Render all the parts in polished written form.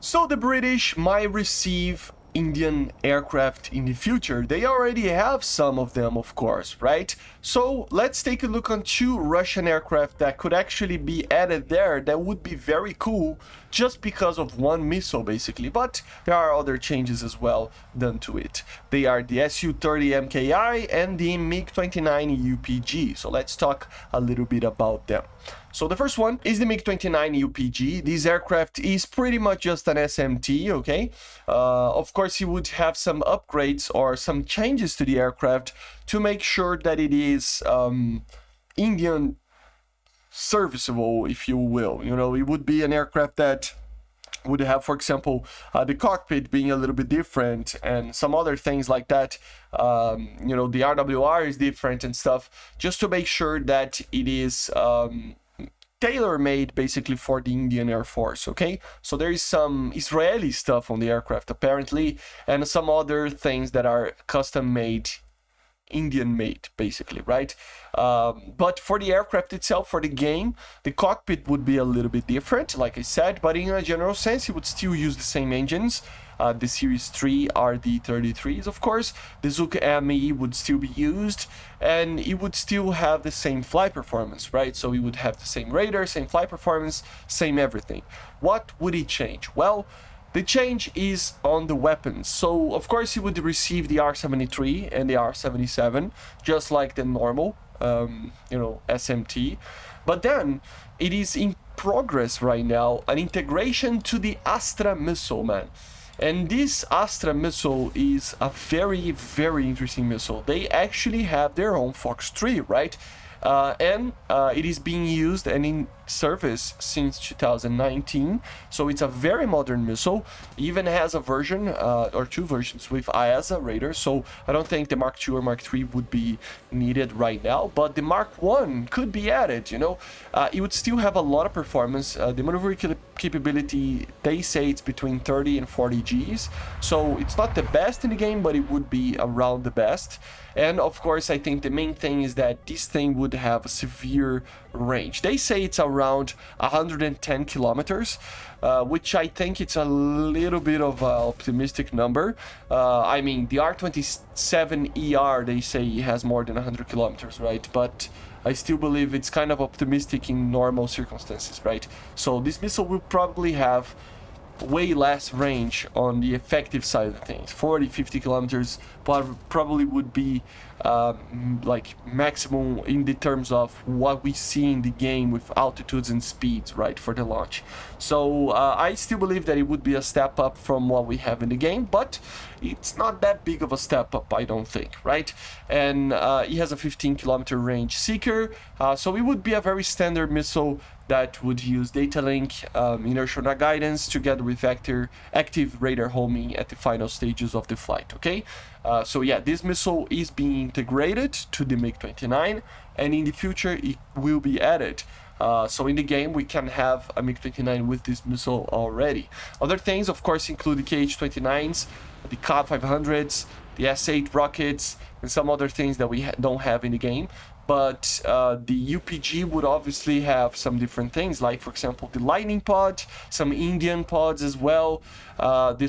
So the British might receive Indian aircraft in the future. They already have some of them, of course, right? So let's take a look on two Russian aircraft that could actually be added there. That would be very cool just because of one missile, basically. But there are other changes as well done to it. They are the SU30 MKI and the MiG-29 UPG. So let's talk a little bit about them. So the first one is the MiG-29 UPG. This aircraft is pretty much just an SMT, okay? Of course, you would have some upgrades or some changes to the aircraft to make sure that it is Indian serviceable, if you will. You know, it would be an aircraft that would have, for example, the cockpit being a little bit different and some other things like that. You know, the RWR is different and stuff, just to make sure that it is tailor-made basically for the Indian Air Force, okay? So there is some Israeli stuff on the aircraft apparently, and some other things that are custom-made, Indian-made basically, right? But for the aircraft itself, for the game, the cockpit would be a little bit different, like I said, but in a general sense, it would still use the same engines. The Series 3 RD33s, of course. The Zuk ME would still be used, and it would still have the same flight performance, right? So it would have the same radar, same flight performance, same everything. What would it change? Well, the change is on the weapons. So, of course, you would receive the R73 and the R77, just like the normal, you know, SMT. But then, it is in progress right now, an integration to the Astra missile, man. And this Astra missile is a very, very interesting missile. They actually have their own Fox 3, right? And it is being used and in service since 2019. So it's a very modern missile. Even has a version or two versions with IASA radar. So I don't think the Mark II or Mark III would be needed right now. But the Mark I could be added, you know. It would still have a lot of performance. The maneuver capability, they say it's between 30 and 40 Gs. So it's not the best in the game, but it would be around the best. And of course, I think the main thing is that this thing would have a severe range. They say it's around 110 kilometers, which I think it's a little bit of an optimistic number. I mean, the R27ER, they say it has more than 100 kilometers, right? But I still believe it's kind of optimistic in normal circumstances, right? So this missile will probably have way less range on the effective side of things. 40-50 kilometers probably would be like maximum in the terms of what we see in the game with altitudes and speeds, right, for the launch. So I still believe that it would be a step up from what we have in the game, but it's not that big of a step up, I don't think, right? And it has a 15-kilometer range seeker, so it would be a very standard missile that would use data link, inertial guidance together with active radar homing at the final stages of the flight, okay? So yeah, this missile is being integrated to the MiG-29, and in the future it will be added. So in the game we can have a MiG-29 with this missile already. Other things, of course, include the KH-29s, the Ka-500s, the S8 rockets, and some other things that we don't have in the game. But the UPG would obviously have some different things, like, for example, the Lightning pod, some Indian pods as well, the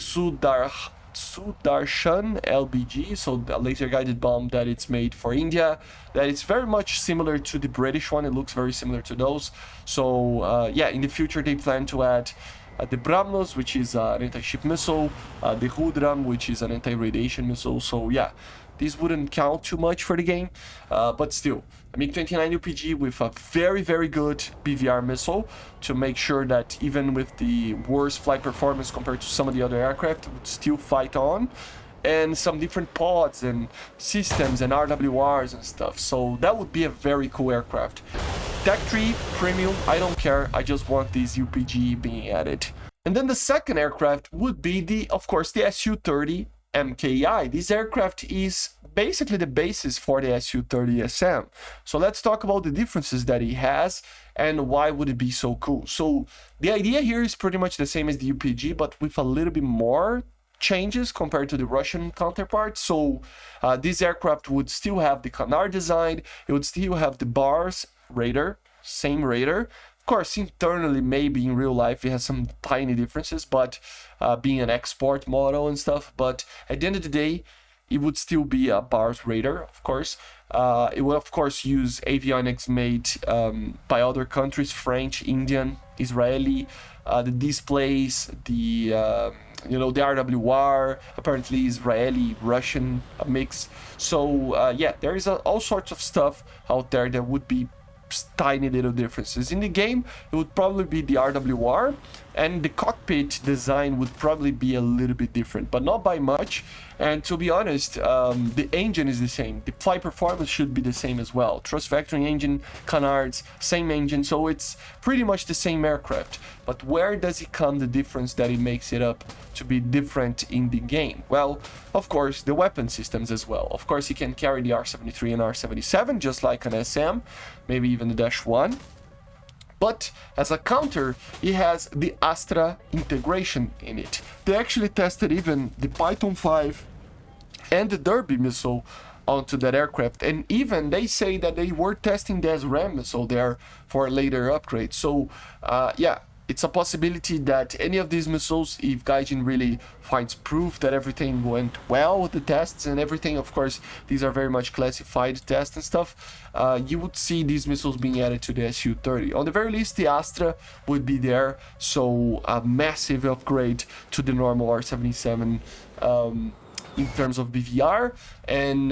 Sudarshan LBG, so the laser-guided bomb that it's made for India, that is very much similar to the British one. It looks very similar to those. So, yeah, in the future they plan to add the BrahMos, which is an anti-ship missile, the Rudram, which is an anti-radiation missile. So, yeah, this wouldn't count too much for the game, but still, a MiG-29 UPG with a very, very good BVR missile to make sure that even with the worst flight performance compared to some of the other aircraft, it would still fight on, and some different pods and systems and RWRs and stuff. So that would be a very cool aircraft. Tech 3, premium, I don't care, I just want this UPG being added. And then the second aircraft would be of course, the SU30 MKI. This aircraft is basically the basis for the SU30 SM. So let's talk about the differences that it has and why would it be so cool. So the idea here is pretty much the same as the UPG, but with a little bit more changes compared to the Russian counterpart. So this aircraft would still have the canard design, it would still have the bars radar, same radar, course, internally, maybe in real life, it has some tiny differences, but being an export model and stuff. But at the end of the day, it would still be a Bars radar, of course. It will, of course, use avionics made by other countries, French, Indian, Israeli. The displays, the the RWR, apparently Israeli, Russian mix. So yeah, there is all sorts of stuff out there that would be tiny little differences. In the game, it would probably be the RWR, and the cockpit design would probably be a little bit different, but not by much. And to be honest, the engine is the same. The flight performance should be the same as well. Thrust vectoring engine, canards, same engine, so it's pretty much the same aircraft. But where does it come the difference that it makes it up to be different in the game? Well, of course, the weapon systems as well. Of course, you can carry the R-73 and R-77, just like an SM, maybe even the Dash 1. But as a counter, it has the Astra integration in it. They actually tested even the Python 5 and the Derby missile onto that aircraft, and even they say that they were testing the SRAM missile there for a later upgrade. So yeah, it's a possibility that any of these missiles, if Gaijin really finds proof that everything went well with the tests and everything, of course, these are very much classified tests and stuff, you would see these missiles being added to the SU30. On the very least, the Astra would be there, so a massive upgrade to the normal R-77 in terms of BVR, and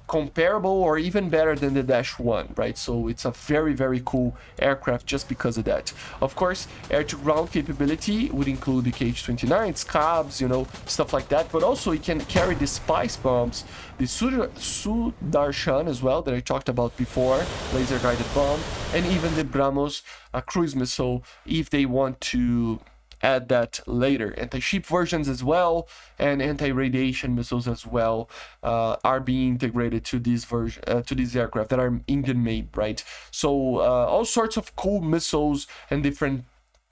comparable or even better than the Dash 1, right? So it's a very, very cool aircraft just because of that. Of course, air-to-ground capability would include the KH-29s, CABs, stuff like that, but also it can carry the spice bombs, the Sudarshan as well, that I talked about before, laser-guided bomb, and even the BrahMos, a cruise missile, if they want to add that later. Anti-ship versions as well, and anti-radiation missiles as well are being integrated to these to these aircraft that are Indian made, right? So all sorts of cool missiles and different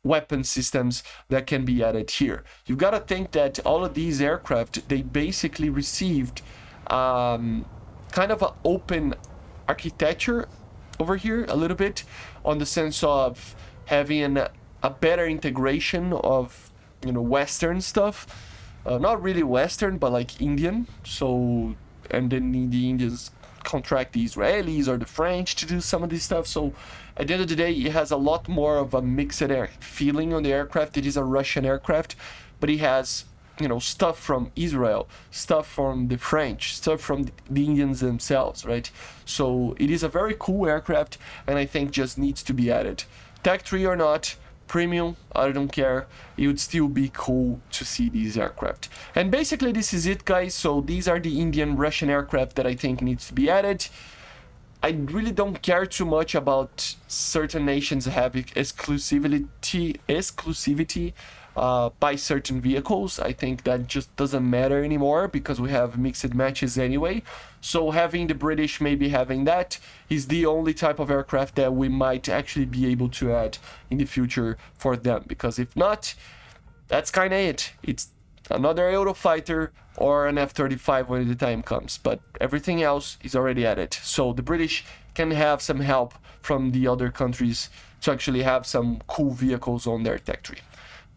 weapon systems that can be added here. You've got to think that all of these aircraft, they basically received kind of an open architecture over here a little bit, on the sense of having a better integration of Western stuff, not really Western, but like Indian. So, and then the Indians contract the Israelis or the French to do some of this stuff. So at the end of the day, it has a lot more of a mixed air feeling on the aircraft. It is a Russian aircraft, but it has stuff from Israel, stuff from the French, stuff from the Indians themselves, right? So it is a very cool aircraft, and I think just needs to be added. Tech 3 or not, premium, I don't care, it would still be cool to see these aircraft. And basically this is it, guys. So these are the Indian Russian aircraft that I think needs to be added. I really don't care too much about certain nations having exclusivity by certain vehicles. I think that just doesn't matter anymore because we have mixed matches anyway. So having the British maybe having that is the only type of aircraft that we might actually be able to add in the future for them, because if not, that's kind of it. It's another Eurofighter or an F-35 when the time comes, but everything else is already added. So the British can have some help from the other countries to actually have some cool vehicles on their tech tree.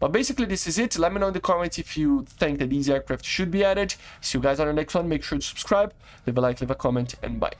But basically this is it. Let me know in the comments if you think that these aircraft should be added. See you guys on the next one. Make sure to subscribe, leave a like, leave a comment, and bye.